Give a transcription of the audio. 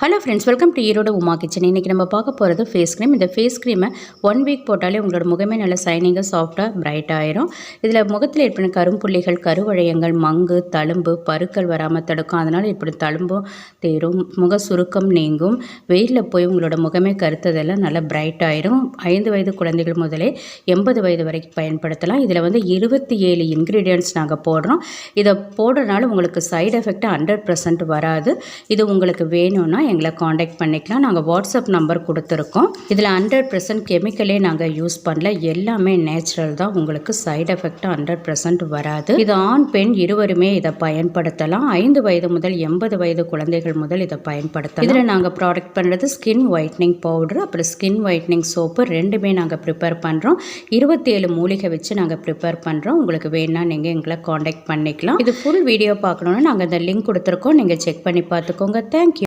Hello friends, welcome to Erode Uma kitchen. இன்றைக்கி நம்ம பார்க்க போகிறது ஃபேஸ் க்ரீம். இந்த ஃபேஸ் க்ரீமை 1 வீக் போட்டாலே உங்களோட முகமே நல்லா சைனிங்காக சாஃப்டாக பிரைட் ஆயிரும். இதில் முகத்தில் ஏற்படும் கரும்புள்ளிகள், கருவளையங்கள், மங்கு, தழும்பு, பருக்கள் வராமல் தடுக்கும். அதனால் இப்படி தழும்பும் தேரும், முக சுருக்கம் நீங்கும். வெயிலில் போய் உங்களோட முகமே கருத்ததெல்லாம் நல்லா பிரைட் ஆயிரும். 5 வயது குழந்தைகள் முதலே 80 வயது வரைக்கும் பயன்படுத்தலாம். இதில் 27 இன்க்ரீடியன்ட்ஸ் நாங்கள் போடுறோம். இதை போடுறதுனால உங்களுக்கு சைடு எஃபெக்ட் 100% வராது. இது உங்களுக்கு வேணும்னா எங்களை காண்டாக்ட் பண்ணிக்கலாம். நாங்கள் வாட்ஸ்அப் நம்பர் கொடுத்துருக்கோம். இதில் 100% கெமிக்கலே நாங்கள் யூஸ் பண்ணல. எல்லாமே நேச்சுரல் தான். உங்களுக்கு சைடு எஃபெக்ட் 100% வராது. இது ஆண் பெண் இருவருமே இதை பயன்படுத்தலாம். 5 வயது முதல் 80 வயது குழந்தைகள் முதல் இதை பயன்படுத்தலாம். இதில் நாங்கள் ப்ராடக்ட் பண்ணுறது ஸ்கின் ஒயிட்னிங் பவுடர், அப்புறம் ஸ்கின் ஒயிட்னிங் சோப்பு, ரெண்டுமே நாங்கள் ப்ரிப்பேர் பண்ணுறோம். 27 மூலிகை வச்சு நாங்கள் ப்ரிப்பேர் பண்ணுறோம். உங்களுக்கு வேணா நீங்கள் எங்களை காண்டாக்ட் பண்ணிக்கலாம். இது ஃபுல் வீடியோ பார்க்கணுன்னா நாங்கள் இந்த லிங்க் கொடுத்துருக்கோம். நீங்கள் செக் பண்ணி பார்த்துக்கோங்க. தேங்க்யூ.